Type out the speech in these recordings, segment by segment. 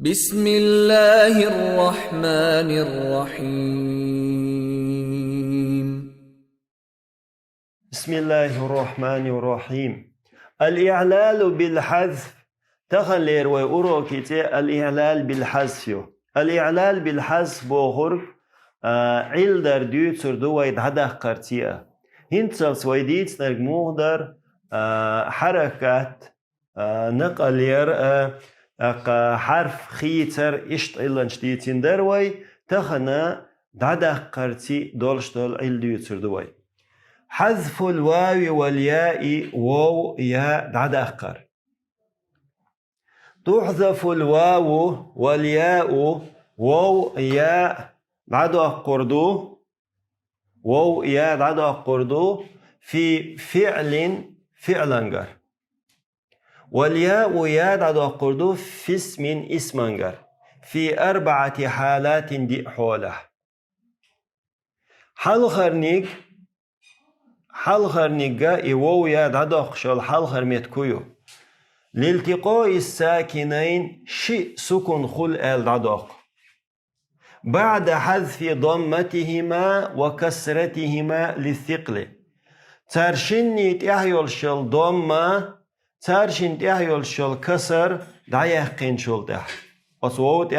بسم الله الرحمن الرحيم. بسم الله الرحمن الرحيم. الإعلال بالحذف تخلير وأروكيتي الإعلال بالحذف. الإعلال بالحذف بوغر عيلدر ديوتر دويد هدخ قرتيا هنتسلس ويديت نرجموهدر حركات نقلير حرف خيتر اشت إلان شديتين دروي تخنا دهدخ قرتي دولشتول عيل ديوتر دوي. حذف الواو والياء واو ياء دعد أخر. تحذف الواو والياء واو ياء دعد أقردو واو ياء دعد أقردو في فعلنجر والياء ياء دعد أقردو في اسم اسمنجر في 4 حالات دي حوله. حلخر نيجا إيوو ياد عدوخ شول حلخر ميتكويو لالتقاء الساكنين شيء سكن خل آل عدوخ بعد حذف ضمتهما وكسرتهما للثقل تارشني تأهيول شول ضمة تارشن تأهيول شول كسر دايقين شول تح أصوات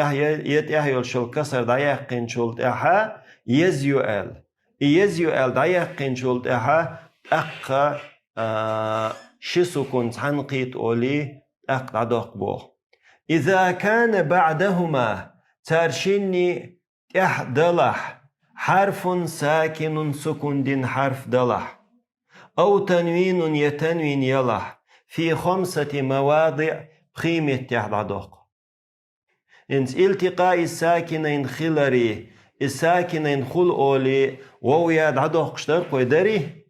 يتأهيول شول كسر دايقين شول تحا يزيو آل يزيو دايقين شولت أقا شسكن تنقيت أولي أقا دقبو. إذا كان بعدهما ترشني دلح حرف ساكن سكن دين حرف دلح أو تنوين يتنوين يلح في 5 مواضع قيمة دق. إنت التقاء الساكنين خلري الساكنين خل أولي ووياد عدو قشتر قيدري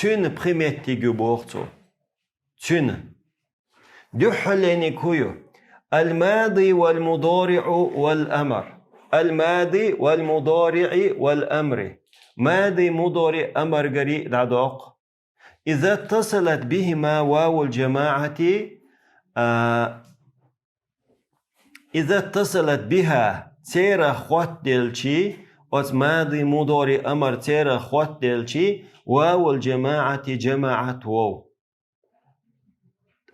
تون بريميتي جبورتو تون دحلني كويو الماضي والمضارع والأمر الماضي والمضارع والأمر ماضي مضارع أمر قري دعدوق إذا اتصلت بهما واو الجماعة إذا اتصلت بها تيرا خوات دلشي ماضي مضارع أمر تيرا خوات دلشي واو الجماعة جماعة واو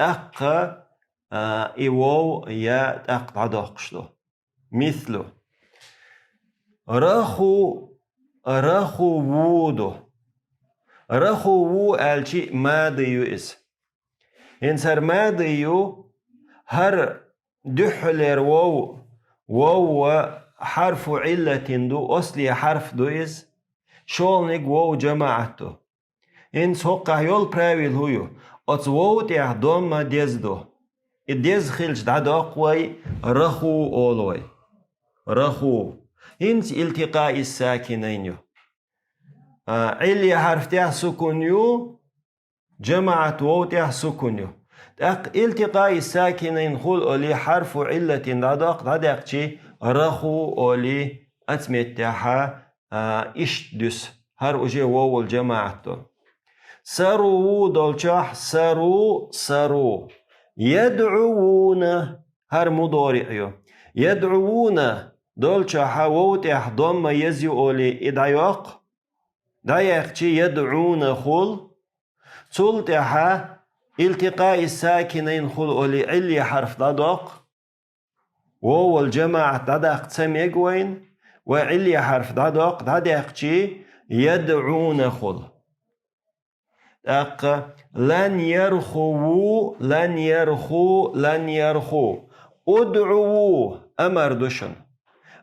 أقا إيواو يا أق عدقشلو مثله رخو وودو رخو وو ألشي ماضي يؤس إنسر ماضي يو هر دحلر واو حرف علة دو أصلي حرف دو إز شولنك واو جماعته إن سوقع يول براويل هيو أتس واو تيح دوما ديز دو الديز خلش دعد أقوي رخو أولوي رخو إنت التقاء الساكنين يو علي حرف تيح سكون يو جماعة واو تيح سكون يو التقاء الساكنين خل أولي حرف علة دعدق شي رخو أولي أتمتها إشدس هر أجي واو الجماعة سرو دولشاح سرو يدعوون هر مضارع يدعوون دولشاح واو تيح ضم يزي أولي إدعيق دايق شي يدعون خل تلتها التقاء الساكنين خل أولي علي حرف دادق واو الجماعة دادق تسميقوين وعلي حرف دادق دادق شي يدعون خل لن يرخو ادعوا أمر دشن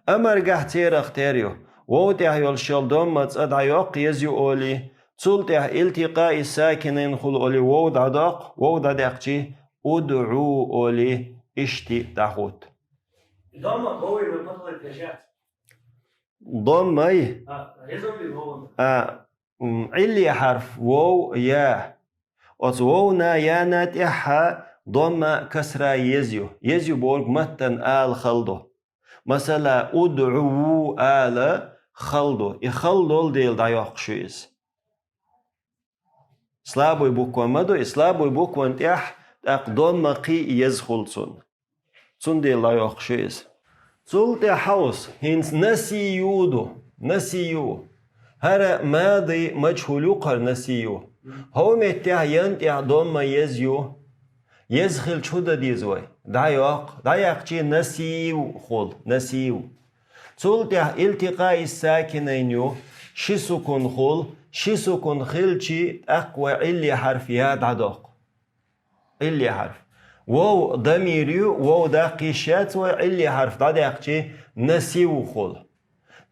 أمر قحتير اختيريو واو تحيول شلدوم متصدعيق يزيو أولي تلتح التقاء الساكنين خل أولي واو دادق شي ادعو أولي اشتي تحوت ضم هو اللي بطل الكشات ضم أي يزم هو علي حرف واو يا واونا يانا تحا ضم كسرة يزيو بورق متن آل خلدو مثلا ادعو آل خلدو يخلدو ديل دايوق شويس سلابو يبوكوان مدو سلابو يبوكوان تح ضم قي يزخلصون صندي لا يخشيز صلت حوس هنس نسيو هر ماضي مجهول يقر نسيو هو متى ينتع ضم يزيو يزخل شودا ديزوي دايق جي نسيو صلت التقاء الساكنين شي سكون خلشي أقوى اللي حرفيات عدوق اللي حرف واو ضميريو واو داقيشات اللي حرف داقشي نسيو خل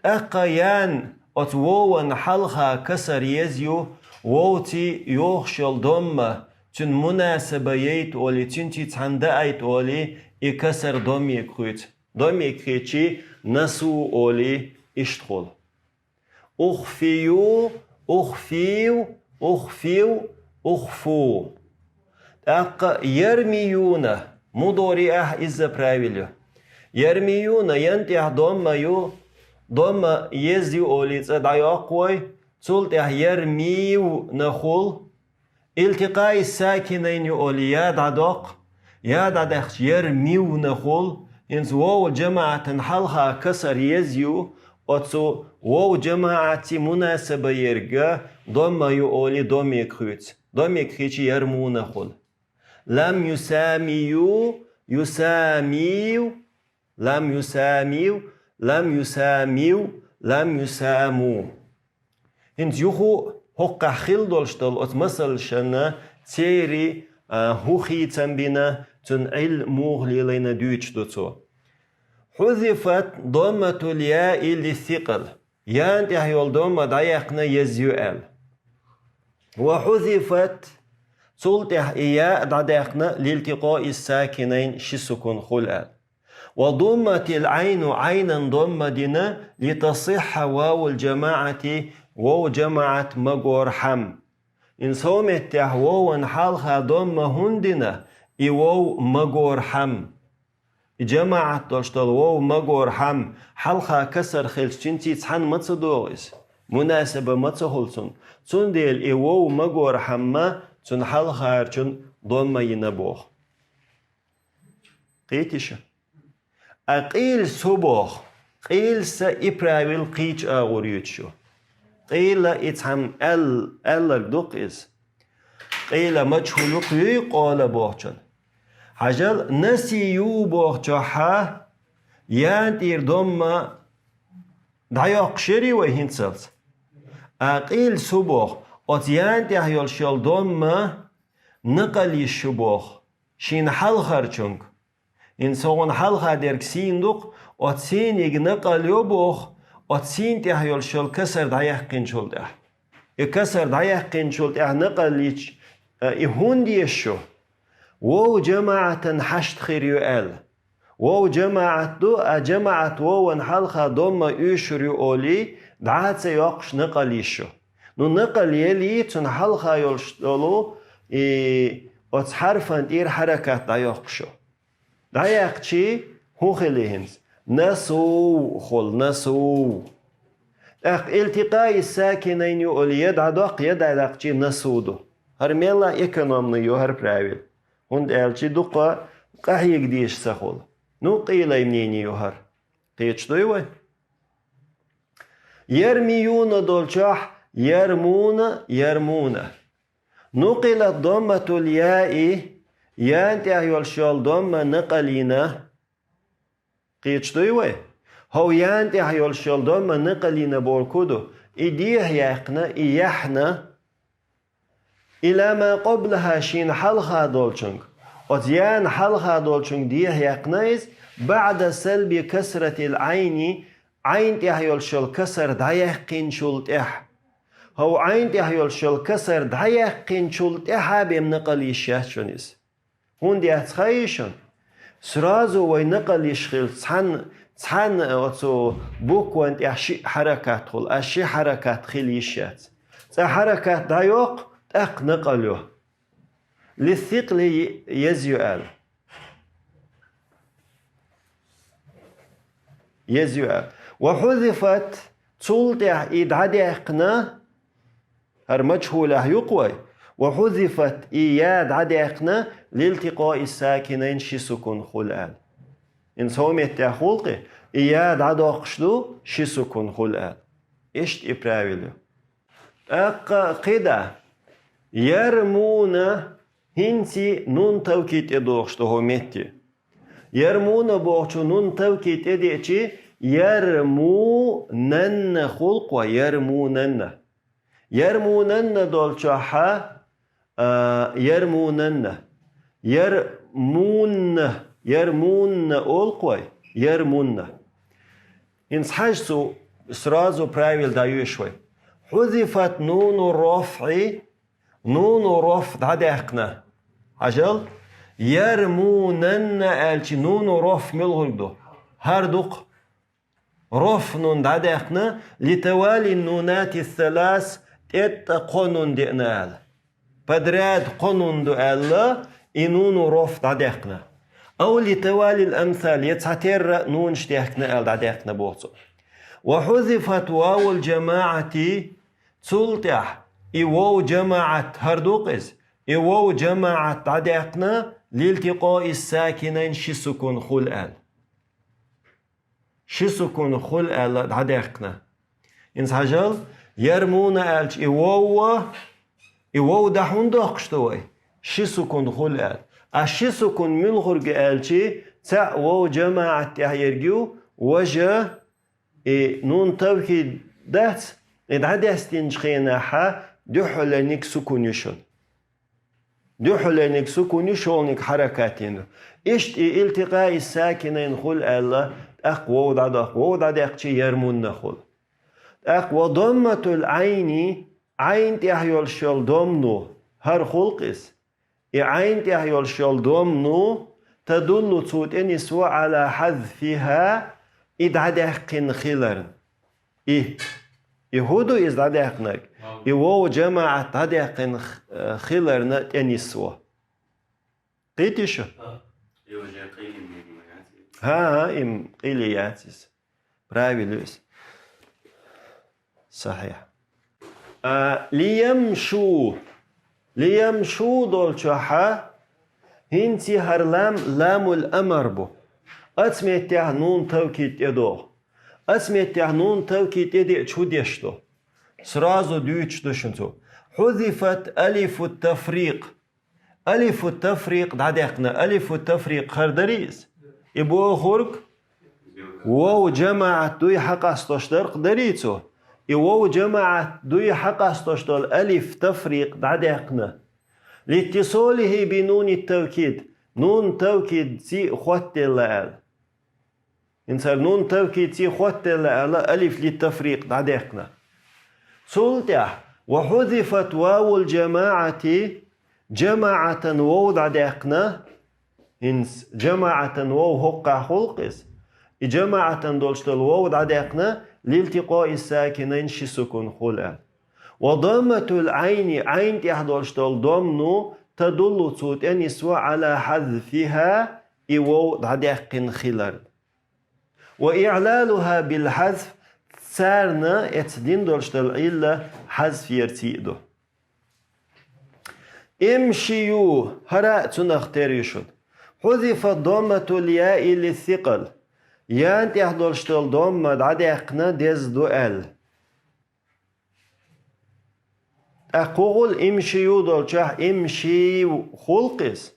أقيان أت واو حلقة كسر يزيو واو تي يوخشل ضمة تن مناسبة ييت ولي تنتي تندأيت ولي يكسر ضمي كريتشي نسو ولي اشتخل أخفو يرميون مضارع إذا правильно يرميون ينتع ضم يزيو أولي دايقوي صلت يرميو نخول التقاء الساكنين أولي ياد عدق يرميو نخول إنس واو جماعة حلها كسر يزيو أتسو واو جماعة مناسبة يرجع ضم يولي ضم كريتش يرمو نخول لم يسامو انت يخو هقا خلدولشتل ات مثل شنا تيري هوخي تنبينا تن علموغ لينا دويتش دوتو حذفت ضمة الياء للثقل يانت يحيول ضمة دايقنا يزيوال وحذفت صلت إياء دايقنا لالتقاء الساكنين شسكن خلال وضمت العين عينا ضمة دنا لتصح واو الجماعة واو جماعة مقور حم إن صومت واو حالها ضمة هندنا واو مقور حم جماعة داشتل واو مقور حم حلقة كسر خلشتنتي تحن متصدوغيس مناسبة متصهلسون تون ديل واو مقور حما تون حلقة هرچون ضمة ينبوغ قيتش أقيل صبوغ قيل سإبراويل قيش أغوريوتشو قيل إتحم ألق إز قيل مجهول قيقال بوغشن حجل نسيو بوغشوحا يانتير ضمة دايوق شري وهنسلس أقيل صبوغ أتيانتي هيول شل ضمة نقلي الشبوغ شين حلخرچونك إنسان حلخة درك سيندوق أتسين يجنقل يبوغ أتسين تهيول شل كسر دايقين شل ده يكسر دايقين شل ده نقليش يهوندي الشو وو جماعة حشت خيريو آل وو جماعة جماعة وو حلقة ضم يشريو أولي دعات سيقش نقليشو نو نقل يلي تن حلقة يلشتلو أتحرفن إير حركات دايقشو دايقشي هو خليهنز نسو التقاء الساكنين أولي يدعدق نسودو هرميلا إكونومنيو هر براويل هند ألشي دوقا قحيق ديش سخول نو قيلة يمنيني يوهر قيتش دويوه يرميون دولشاح يرمون نقلت ضمة الياء يانتي أهيول شال ضمة نقلينا قيتش دويوه هو يانتي أهيول شال ضمة نقلينا بوركودو إديه يحنا إيحنا إلى ما قبلها شين حلقة دولشنك أتيان حلقة دولشنك ديه يقنايز بعد سلب كسرة العين عين تهيول شل كسر دايقين شلت هو عين تهيول شل كسر دايقين شلت بمنقل يشهشونيز هون دي أتخيشون سرازو وينقل يشخل تحن أتو بوك وانت أشي حركات خل أشي حركات خل يشهت حركات دايق نقلوه للثقل يزيؤال وحذفت تولت إدعدقنا هر مجهوله يقوي وحذفت إياد عدقنا لالتقاء الساكنين شي سكون خلال إن سومت يا خلقي إياد عدوقشدو شي سكون خل آل إشت إبراويلو قدا يرمون هنسي نون توكيت إدوقشدو هو متي يرمون بوغشو نون توكيت إديتي يرمونن خلق ويرمونن يرمونن دولشاحا يرمونن يرمون أولقوي يرمون إن حاجتو سرازو برايل دايو شوي حذفت نون الرفع نون الرفع دعدقنا عجل يرمونن ألشي نون الرفع ملغلدو هردوق رف نون دعدقنا لتوالي النونات الثلاث قانون دئنا آل بدراد قانون دو آل إنون رف دعدقنا أو لتوالي الأمثال يتساتير نون شتيحكنا آل دعدقنا بوغتو وحذفت واو الجماعة تلتح واو جماعة هردوقز واو جماعة دعدقنا لالتقاء الساكنين شسكن خل آل شسكن خل آل دعدقنا إنس حجل يرمون آلش واو دحون داقشتوي شسكن خل آل الشسكن من خرج آلشي تع واو جماعة يرجو وجه نون توكيد دات دعدستين شخيناها دحلنك سكون يشون دحلنك سكون يشونك حركاتين إشت التقاء الساكنين خل آل واو دعدقشي يرمون نخل وضمة العين عين تحيول شل ضمنو هر خلقس عين تحيول شل ضمنو تدل صوت نسوة على حذفها إدعدقن خلرن يهودو إزدعدقنك واو جماعة دعدقن خلرن تنسوة قيتي شو؟ ها إم قيلياتيس براوي لوس صحيح ليمشوا دولشاحا هنتي هرلام لام الأمر بو أتمتع نون توكيد إدو أتمتع نون توكيد إدي شو ديشتو سرازو ديوش دوشنتو حذفت ألف التفريق ألف التفريق دعدقنا ألف التفريق خردريز إبو خورك واو جماعة دوي حق استشتر قدريتو واو جماعة دوي حق استشتر ألف تفريق دعدقنا لاتصاله بنون التوكيد نون توكيد تي خوات اللال إنسان نون توكيد تي خوات اللال ألف للتفريق دعدقنا سلطة وحذفت واو الجماعة جماعة واو دعدقنا إنس جماعة واو هقع خلقس جماعة دولشتل واو دعدقنا لالتقاء الساكنين شسكن خلق وضمة العين عين تحدولشتل ضمنو تدل صوت نسوة على حذفها واو دعدقن خلر وإعلالها بالحذف سارنا اتدين دولشتل إلا حذف يرتيدو امشيو هرا تنختار يشد حذفت ضمة الياء للثقل يان تحدولشتل ضمة دعدقنا ديز دوال أقول امشيو دولشاح امشي خلقس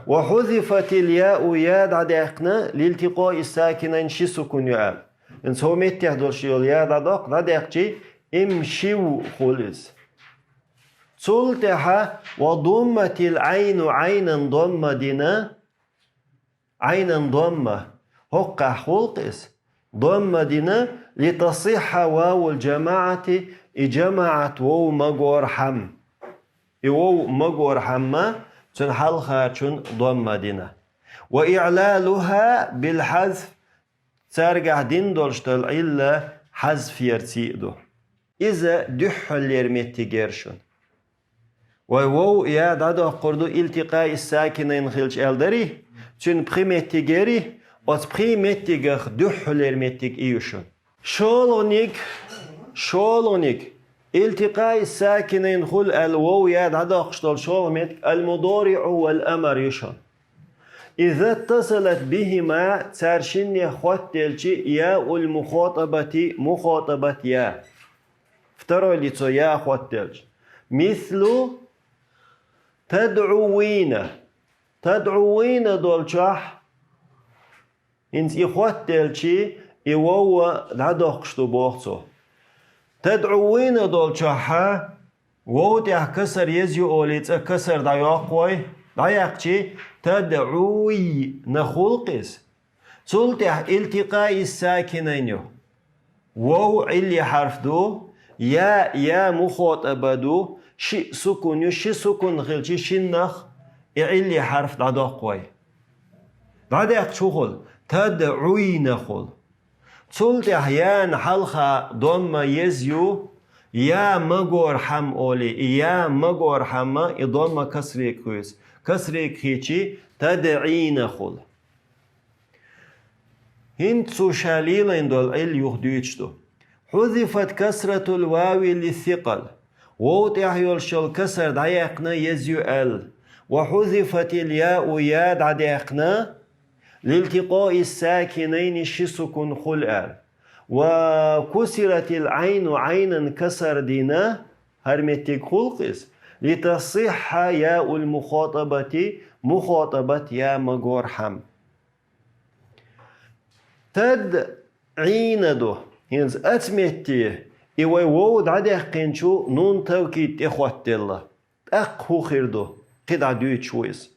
وحذفت الياء يا دعدقنا لالتقاء الساكنين شي سكون يال إن سومت تحدولشتل يا دعدقشي امشيو خلقس سلطها وضمة العين عينا ضمة دينا عينا ضمة هقع خلقس ضمة دينا لتصح واو الجماعة جماعة واو مقور حم واو مقور حما تنحل خاتشون ضمة دينا وإعلالها بالحذف ترجع دين دولشتل إلا حذف يرتيدو إذا دحل يرميتي جيرشون وواو يا دادا قردو التقاء الساكنين خلش الدري تون بريميتي جيري وات بريميتي جخ دحلر ميتيك ايوشون شولونيك التقاء الساكنين خل الواو يا دادا قشتل شولميت المضارع والامر يشون إذا اتصلت بهما تارشن خوتلشي ياء المخاطبة مخاطبة يا افتروا لتو يا خوتلش مثل تدعوين دولشح انت خوتلشي إيوه دعدوخشتو بوخصو تدعوين دولشحها ووتيح كسر يزيو أوليت كسر دايوقوي دايقشي تدعوي نخلقس سلتح التقاء الساكنين وو علي حرف دو يا مخاطبة دو شي سكون شي سكون غلشي شنخ علي حرف دايوقوي دايق شغل تدعوي نخل سلتح يا نحلخا ضم يزيو يا مغور حم أولي يا مغور حم إضم كسري كويس كسري كيشي تدعين خل هند سوشاليلين دول إل يخديشتو حذفت كسرة الواو للثقل ووتح يلشل كسر دايقنا يزيو ال وحذفت الياء يا دايقنا لالتقاء الساكنين شسكن خل ال وكسرت العين عينا كسر دينا هرمتك خلقس لتصح ياء المخاطبة مخاطبة يا مغور حم تدعين دو ينز أتمتي إيوه وود عديق قنشو نون توكيد إخوات الله أقهو خيردو قد عدويت شويس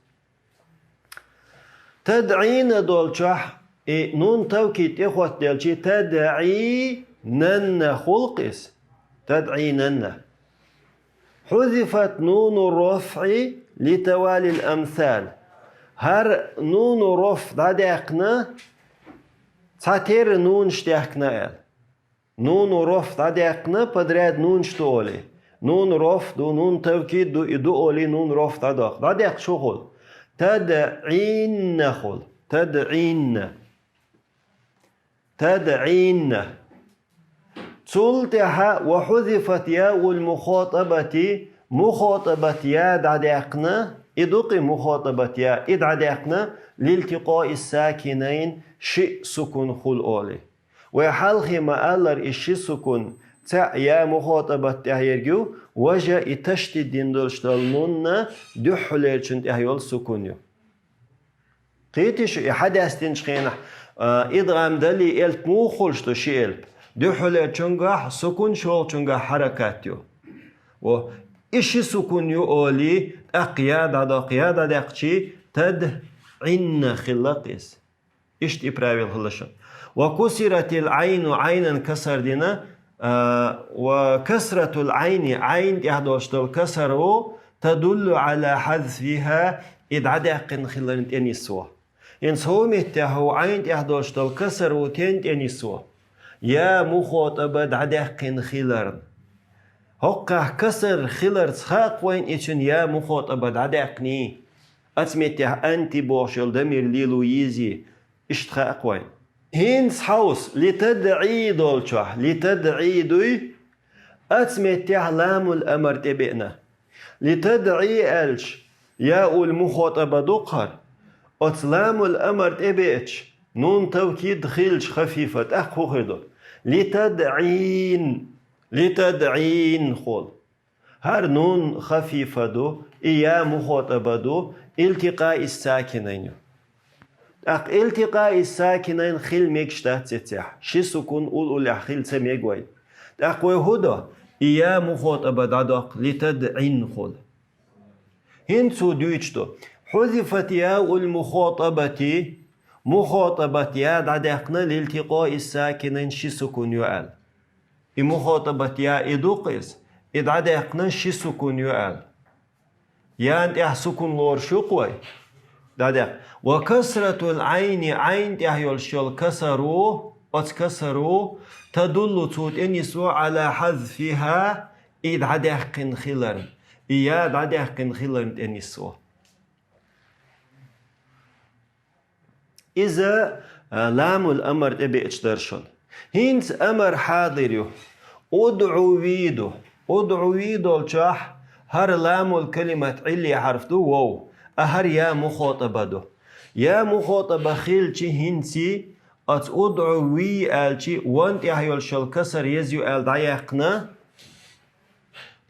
تدعين دولشح نون توكيد إخوة دلشي تدعي نن خلقس تدعي نن حذفت نون الرفع لتوالي الأمثال هر نون الرفع دادقنا تاتير نون شتاقنا نون الرفع دادقنا بدراد نون شتولي نون رفع دو نون توكيد دو إدو أولي نون رفع دادق شغل تدعين نخل تدعين تلتح وحذفت ياء المخاطبة مخاطبة يا دعدقنا إدق مخاطبة يا إدعدقنا لالتقاء الساكنين شيء سكن خل أولي ويحلخ ما ألر الشي سكن تع يا مخاطبة تهيرجو وجا إتشتي دندلشتالنون دحلرشن تهيول سكنيو قيتش حدث خينح إدغام دلي إلت مو خلشتو شي إلب دحلر چونغا سكن شول چونغا حركاتيو و إشي سكن يو أولي أقيادة دقشي تدعين خلقس إشت إبراويل خلشن وكسرت العين عينا كسر دينا وكسرة العين عين يحدوشتو كسرو تدل على حذفها إذ عدق خلال تنسوا إن سومته عين يحدوشتو كسرو تنسوا يا مخاطبة عدق خلال هقه كسر خلال تخاق وين إيشن يا مخاطبة عدقني أتمته أنت بوشل دمير ليلو يزي اشتخاق وين هينس حوس لتدعي دولشة لتدعي دوي أتمته لام الأمر تبئنا لتدعي ألش يا المخاطبة دقر أتلام الأمر تبئتش نون توكيد خلش خفيفة أخو خردو لتدعين خول هر نون خفيفة دو إيا مخاطبة دو التقاء الساكنين التقاء الساكنين خل ميكشتات تتح شي سكون أول خل سميقوي وهدا إيا مخاطبة دادق لتدعين خول هنسو دويتشتو حذفت ياء المخاطبة مخاطبة يا دادقنا لالتقاء الساكنين شي سكون يؤال مخاطبة يا إدوقس إدعدقنا شي سكون يؤال يا أنت سكون لور شقوي دادق وكسرة العين عين تحيول شل كسروا أتكسروا تدل توت إنسوا على حذفها إدعدق خلر إيا دعدق خلر إنسوا إذا لام الأمر تبي اتشدرشل هينس أمر حاضر أدعو ويدو الشاح هر لام الكلمة علي حرف دو وو أهر يا مخاطبة دو يا مخاطبة خيلتي هنسي أدعوي آلتي وانت يحيول شل كسر يزيو آل دايقنا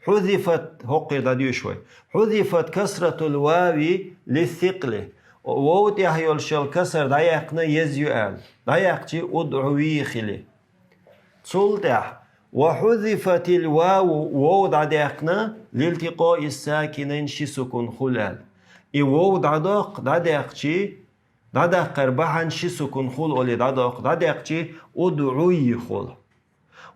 حذفت هقي داديو شوي حذفت كسرة الواو للثقل ووت يحيول شل كسر دايقنا يزيو آل دايقتي أدعوي خلي تلتح وحذفت الواو وو دايقنا لالتقاء الساكنين شي سكون خلال اي وو دايقتي دادق قربحن شي سكون خل أولي دادقتي أدعوي خل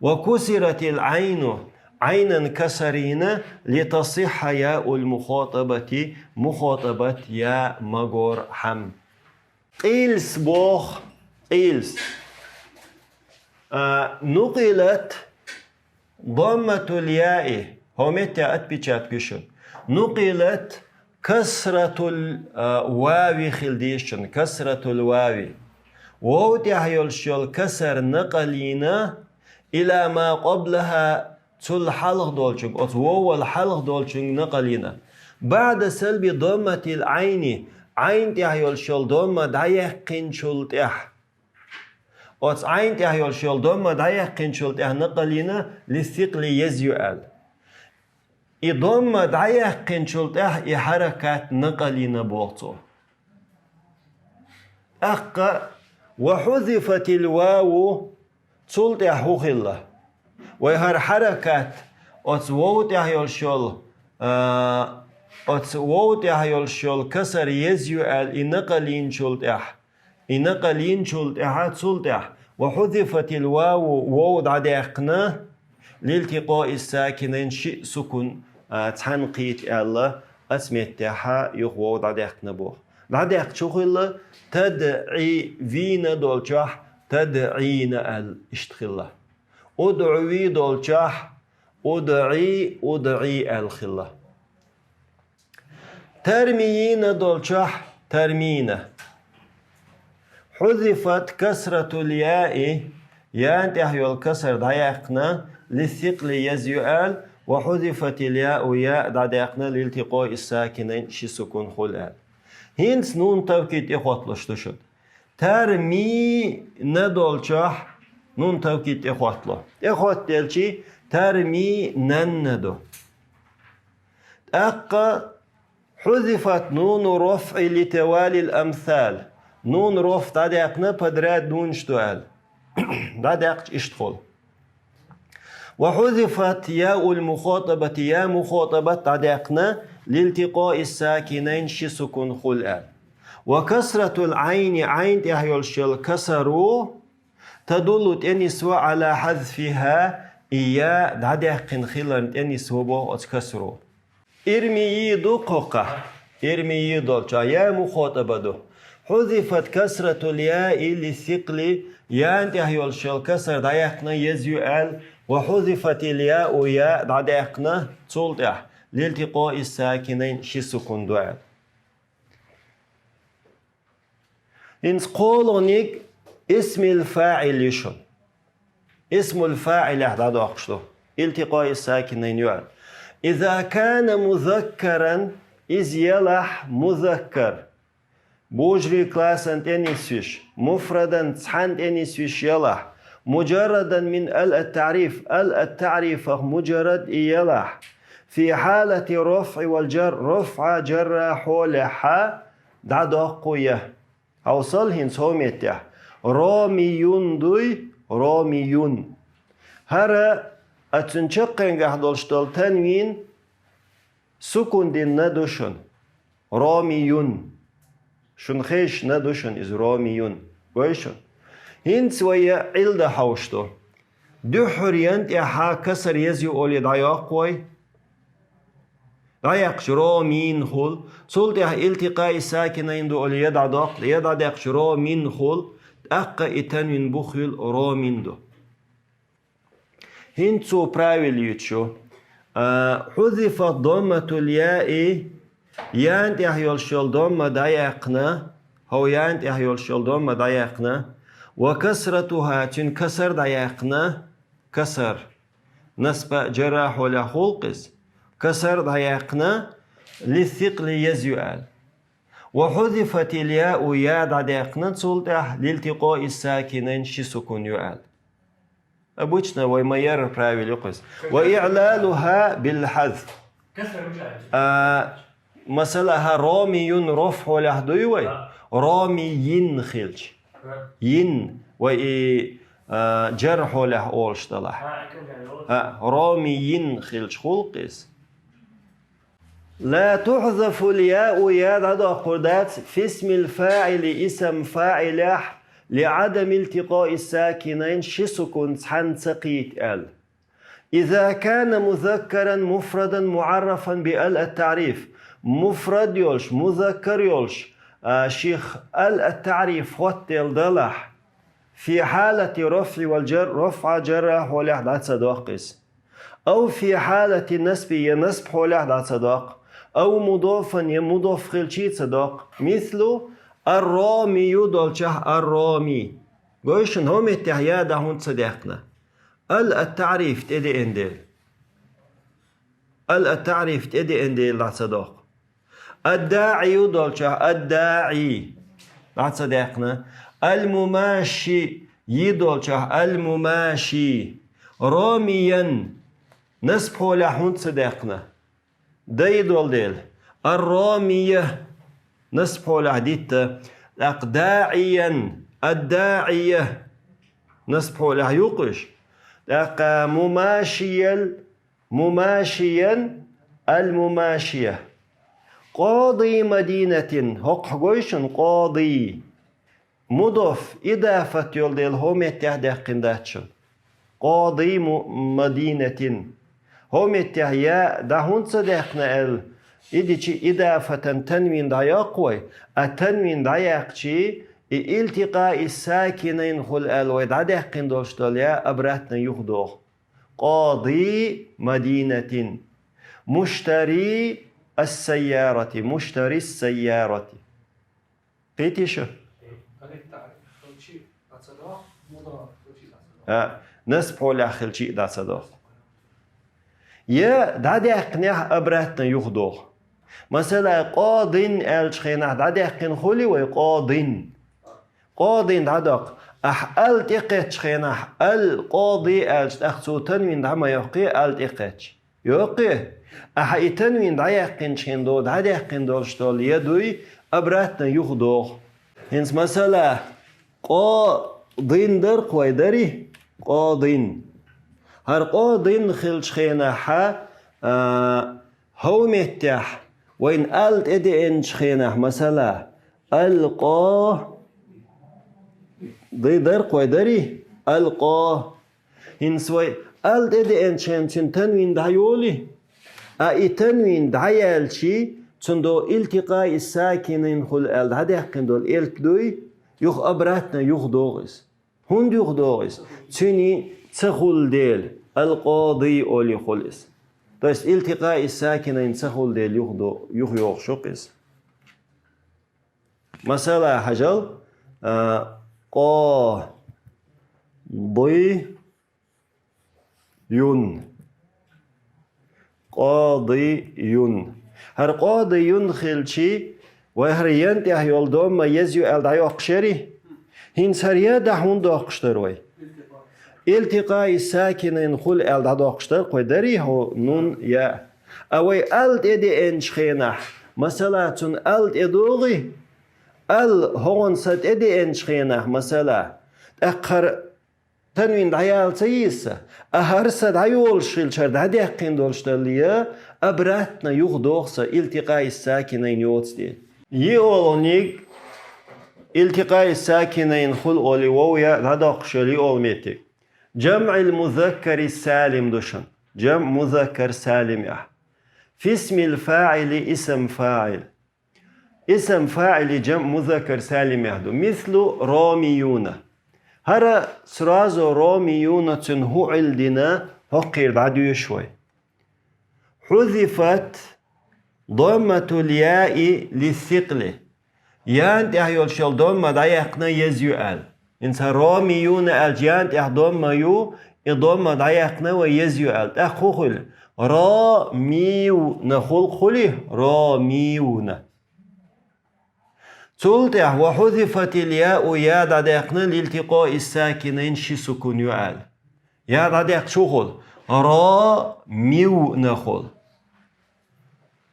وكسرت العين عينا كسرين لتصح ياء المخاطبة مخاطبة يا مغور حم قيلس بوخ قيلس نقلت ضمة الياء همت أتبتشات كشن نقلت كسرة الواو خلديشن كسرة الواو وو تحيول شل كسر نقلينا إلى ما قبلها تل حلق دولشن أو وو الحلق دولشن نقلينا بعد سلب ضمة العين عين تحيول شل ضمة دايقين شل تح أو عين تحيول شل ضمة دايقين شل تح نقلينا للثقل يزيؤل إضمة دايقين شل تح حركات نقلينا بوطو وحذفت الواو تل تح خلة وهر حركات أتووت يحيول شل أتووت يحيول شل كسر يزيؤل إنقلين شل تح إنقلين شل تح تل تح وحذفت الواو وو دايقنا لالتقاء الساكنين شيء سكون تنقيت الله أسمتها يخوو دايقنا بوخ دايق شغل تدعي فينا دولجح تدعينا الاشتخلة أدعوي دولجح أدعي الخلة ترميين دولجح ترمينا حذفت كسرة الياء يان تحيو الكسر دايقنا للثقل يزيؤال وحذفت الياء ياء دايقنا لالتقاء الساكنين شي سكون خلال هينس نون توكيد إخواتلشتشد ترمي ندولجح نون توكيد إخواتلو إخوات دلشي ترمي نندو حذفت نون رفع لتوالي الأمثال نون رفع دايقنا بدراد نون شتوال دايق اشتغل وحذفت ياء المخاطبة يا مخاطبة دايقنا لالتقاء الساكنين شي سكون خلال وكسرة العين عين تحيول شل كسروا تدل تنسوا على حذفها إيا دايق خلال تنسوا بو أتكسروا إرمي دقوقة إرمي دولجا يا مخاطبة دو حذفت كسرة الياء للثقل يان تحيول شل كسر دايقنا يزيؤال وحذفت الياء ياء دايقنا تلتح لالتقاء الساكنين شي سكون دوال إنس قولونيك اسم الفاعل يشون اسم الفاعل هذا أقصده التقاء الساكنين يوال إذا كان مذكرا إذ يلح مذكر بوجري كلاسا تنسوش مفردا تحن تنسوش يلح مجردا من التعريف التعريف مجرد يلح في حالة رفع والجر رفع جر حولح دعدقية أوصل هنس هوميته راميون دوي راميون هرا أتنشقن قهدلشتل تنوين سكون دين ندوشن راميون شن خيش ندوشن إز راميون ويشن هنس ويا علده حوشتو دحرينت إحا كسر يزيو أولي دايقوي دايق شرو مين خل سلت التقاء الساكنين دو أولي يدع دايق شرو مين خل أقا إتنوين بخل رو مين دو هنسو براويل يتشو حذفت ضمة الياء يانت يحيول شل ضمة دايقنا هو يانت يحيول شل ضمة دايقنا وكسرتها تنكسر دايقنا كسر نسبة جراح ولا خلقز كسر دايقنا للثقل يزيؤال وحذفت الياء يا دعدقنا سلطة لالتقاء الساكنين شي سكون يؤال أبوشنا ويمير براوي يقص وإعلالها بالحذف كسر مجاهد مثلا رامي رفع لحدوي رامي خلج ين جرح له أولش طلع رامي خلج خلقس لا تحذف الياء يا دادا قردات في اسم الفاعل اسم فاعل لعدم التقاء الساكنين شسكن حن سقيت ال إذا كان مذكرا مفردا معرفا بال التعريف مفرد يولش مذكر يولش شيخ ال التعريف وتل دلح في حالة رفع والجر رفع جرح ولحد صداقس أو في حالة النسب ينسب ولحد صداق أو مضافا يمضاف خلشيت صداق مثل الرامي دولشه الرامي قويشن هم التحيا دهون صداقنا التعريف تدي اندل التعريف تدي اندل لا صداق الداعي دولشه الداعي لا صداقنا المماشي يدولشه المماشي راميا نسب لحون صداقنا ديدول ديل الرامية نسب لحديت داعيا الداعية نسب له يقش مماشيا المماشية قاضي مدينة هق قويشن قاضي مضاف إضافة يول ديل هم يتحدقن داتشن قاضي مدينة هم يتحيا دهون صدقنا ال إديشي إضافة تنوين دايقوي التنوين دايقشي التقاء الساكنين خل ال ويدعدقن دوشتاليا أبراتنا يخدوخ قاضي مدينة مشتري السيارة قيتيشو نسب ولا خلشي دا صداق يا دادي اقنع ابراتنا يخدوخ مثلا قاضين الشخينة دادي اقن خولي وقاضين قاضين دادق التقت شخينة القاضي اخسو تنوين دعما يوقي التقت يوقي تنوين دا يقن شخين دو دادي اقن دولشتول يدوي ابراتنا يخدوخ هنس مثلا قاضين در قوي داري قاضين هر قاضين خلش خينا هو متح وين ألت إدي إنش خينا مثلا القا ضي در قوي داري القا هنسوي ألت إدي إنش خين تنوين دايولي تنوين دايالشي تندو التقاء الساكنين خل ألت هذا يحكن دول إلتدوي يخ أبراتنا يخ دوغس هون يخ دوغس تني تخل ديل القاضي أولي خلص بس التقاء الساكنين تخل ديل يخ شقس مثلا حجل قاضي هر قاضي خلشي وهر ينتهي يولدوم ما يزيو الدعي أقشري هين سريا دهون داقشتروي التقاء الساكنين خل الدعي داقشتر قدري هو نون يا اوي الد ادي انش خينح مثلا تون الد ادوغي هون ست ادي انش خينح مثلا اقر تنوين دعيال سيسا أهرسد عيول شيل شرد هدي حقين دولشتالية أبراتنا يخدوخسا التقاء الساكنين يوتسدي يولونيك التقاء الساكنين خل أولي وويا هذا قشلي أولميتك جمع المذكر السالم دوشن جمع مذكر سالم يح في اسم الفاعل اسم فاعل جمع مذكر سالم يحدو مثل راميون هر سرازو راميون هو عندنا هقير بعد شوي حذفت ضمة الياء للثقل يانت احيول شل ضمة دايقنا يزيؤال انسا راميون الجيانت اح ضمة يو ضمة دايقنا ويزيؤال اخوخل راميون خل خلي راميون صلتح وحذفت الياء يا دقنا لالتقاء الساكنين شي سكون يعال يا دق شغل را ميو نخل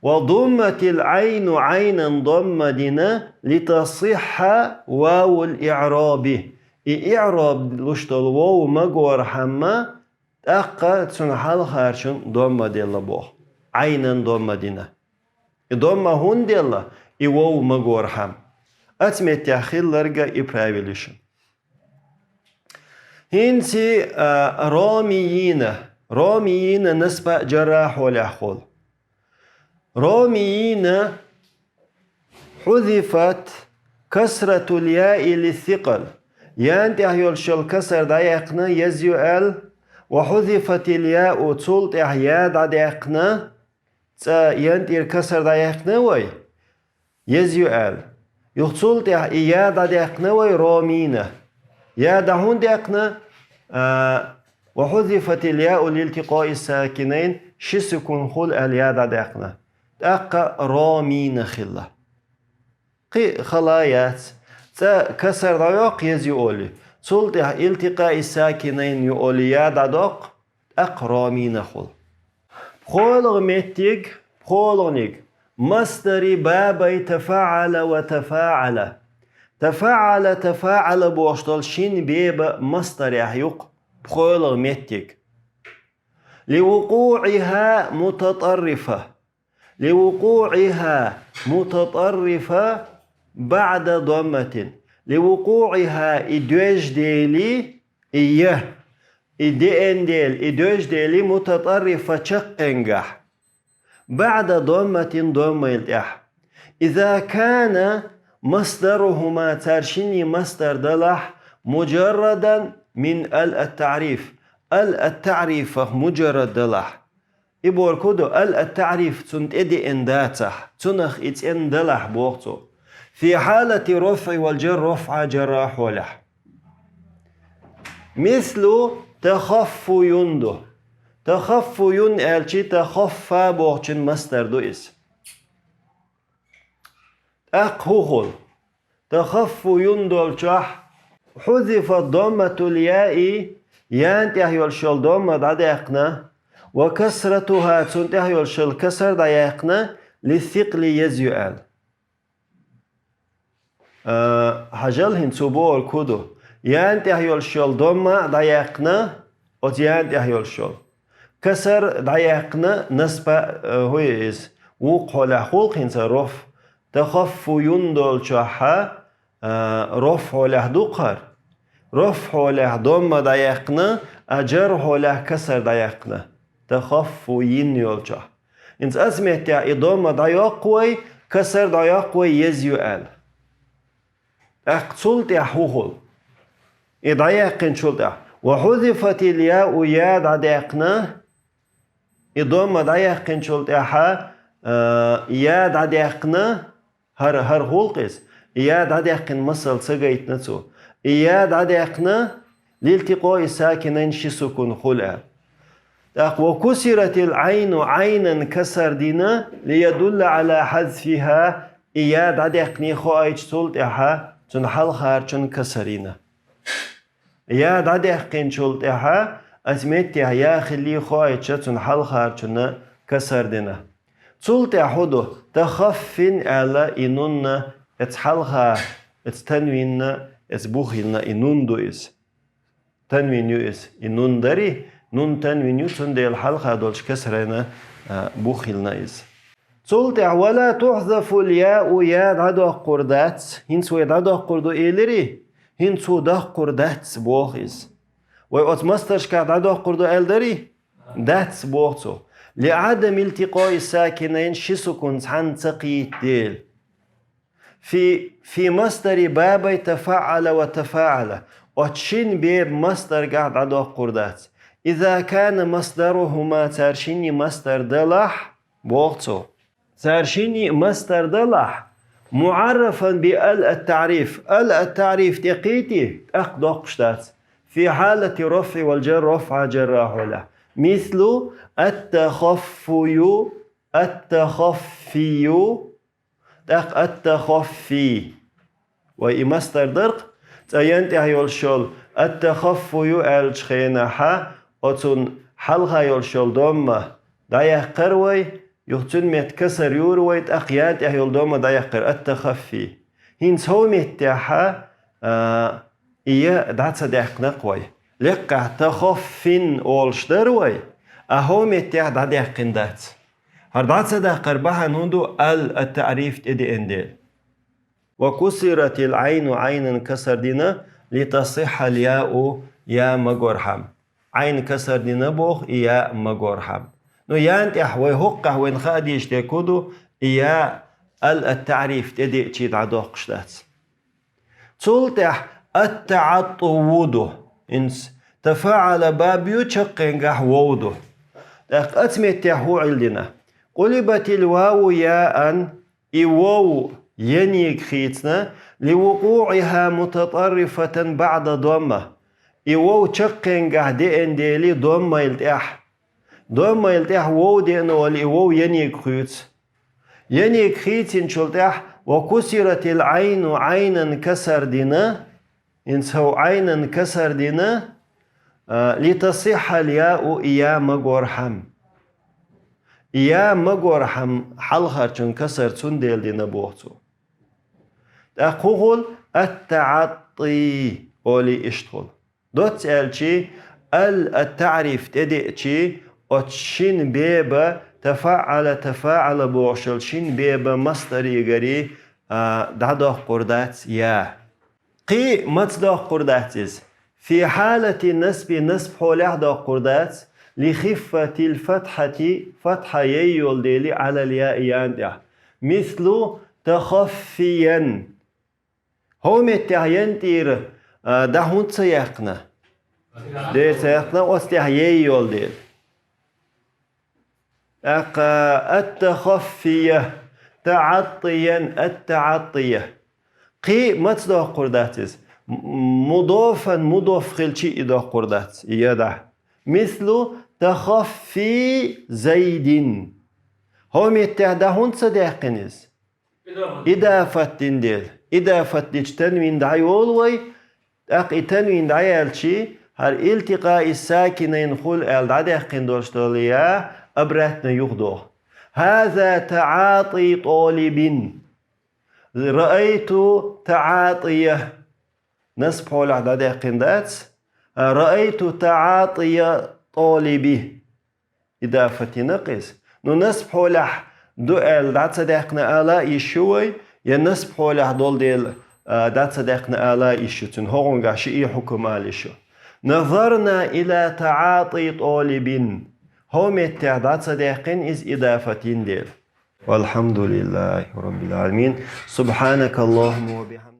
وضمت العين عينا ضمدنا لتصح واو الإعراب إعراب لشتل واو مقور حما أقا تنحل خارشن ضمدنا بوخ عينا ضمدنا ضم هون ديلا واو مقور حم أتمت يخيل لرقا إبرايفيليشن هنسي راميين نسبة جراح والأحخول راميين حذفت كسرة الياء للثقل يانتي أحيولش الكسر دايقنا يزيؤل وحذفت الياء تصلت أحياد دايقنا يانتي الكسر دايقنا وي يزيؤل يخصلت إياد دايقنا وي راميين يا دهون دايقنا وحذفت الياء لالتقاء الساكنين شسكن خل الياء دايقنا أقا رامين خلا قي خلايات تا كسر دايق يزيولي صلت التقاء الساكنين يولي يا داق أق رامين خل بخولغ متيق بخولغنيق مصدري بابي تفاعل وتفاعل تفاعل بوشتل شين بيب مصدر يحيق بخولغ متيق لوقوعها متطرفة بعد ضمة لوقوعها إدوج ديلي إدوج ديلي متطرفة شقنجح بعد ضمة يلتح إذا كان مصدرهما ترشيني مصدر دلح مجردا من التعريف مجرد دلح إبور كودو التعريف تنت إدي إنداتح تنخ إتس إندلح بوقتو في حالة رفع والجر رفع جراح ولح مثل تخفين ألشي تخفى بوقتن مصدر دو إس أقهول تخفين دولشح حذف ضمة الياء ينتهي الشل ضمة دايقنا وكسرتها تنتهي الشل كسر دايقنا للثقل يزيؤال حجل هنسوبو الكودو ينتهي الشل ضمة دايقنا وتينتهي الشل كسر دايقنا نسبة هو إز وقع لحولق هنسرف تخفين دولشحا رفع له دقر رفع له ضم دايقنا أجر له كسر دايقنا تخفين يولشا إنت أسمعت إضم دايقوي كسر دايقوي يزيؤال أقصلت أحوهل إضايقن شلت وحذفت الياء ياد دايقنا إضم دايقن شلت أحا ياد دايقنا هر هولقس إياد عديقن مصل سجيت نتو إياد عديقنا لالتقاء الساكنين شسكن خلع وكسرت العين عينا كسر دينا ليدل على حذفها إياد عديقني خواهج تلت إحا تنحل خارجن كسرين إياد عديقن تلت إحا أزمتها يا خلي خواهج تنحل خارجن كسر دينا تلت إحدو تخفن على إنون اتحلها اتتنوين اتبوخلنا إنون دو إس تنوين يو إس إنون داري نون تنوين يو تندي الحلقة دولش كسرنا بوخلنا إس تلت ولا تحذف الياء ياد عدو قردات هنسو ياد عدو قردو إيلري هنسو ده قردات بوخ إس ويأت مسترش كاد عدو قردو إلدري دات بوخسو لعدم التقاء الساكنين شسكن عن تقيت ديل في مصدر بابي تفعل وتفاعل وتشين بيب مصدر قاعد عدو قردات إذا كان مصدرهما ترشيني مصدر دلح بوقتو ترشيني مصدر دلح معرفا التعريف تقيتي أقدق شتات في حالة رفع والجر رفع جراح له مثل التخفي وإمستر درق تينتها يولشول التخفي الشخينها أتون حلها يولشول دوما دايق قروي يختن متكسر يوروي تأقيات يول دوما دايق قر التخفي هينس هو متاحة إيا دات صدق نقوي لقى تخفين أولشدروي أهو متاح دات قندات هردات صدق قربها نودو التعريف تدي انديل وكسرت العين عين كسر دينا لتصح الياء يا مجرحم عين كسر دينا بوخ يا مجرحم نو يانت احوي هقه وين خاديش تكودو يا التعريف تدي تشيد عدوق قشتات تولتح التعطود انس تفاعل بابيو تشقنقح وودو اق اتمتح هو علنا قلبت الواو ياء إيواو ينيك خيتنا لوقوعها متطرفة بعد ضمة إيواو تشقن قاعدة انديلي ضمة يلتاح ضمة يلتاح واو دينا والإيواو ينيك خيت ينيك خيت انشلتاح وكسرت العين عينا كسر دينا انسو عينا كسر دينا لتصح الياء إيا مقورحم يا مقورحم حلخر چون كسر چون ديل دينا بوحتو أقول التعطي أولي اشتغل دوت الشي التعريف تدئشي أتشين بيبا تفاعل بوشل شين بيبا مصدري غري دادوه قردات يا قي متصدوه قرداتيز في حالة نسب حوله دو قردات لخفة الفتحة فتحة يول ديلي على الياء يانده مثل تخفيا هو متعين تير دهون سيقنا دير سيقنا واستحيي يول ديل التخفية تعطيا التعطية قي متصدو قرداتيز مضافا مضاف خلشي إدو قردات يده مثل تخفي زيد هو متعدهون صديقنز إضافة ديل إضافة تنوين دعيولوي تنوين دعيالشي هر التقاء الساكنين خل الدعيقن دولشتوليا أبرتنا يخدو هذا تعاطي طالب رأيت تعاطيه نسب حول الدعيقن دات رأيت تعاطي طالبي إضافة نقص نسب حوله دول دات صدقنا آلا يشوي ينسب حوله دول ديل دات صدقنا آلا يشتن هون شيء حكم عليشو نظرنا إلى تعاطي طالب هم التعداد صدقين إز إضافة ديل والحمد لله رب العالمين سبحانك اللهم وبحمدك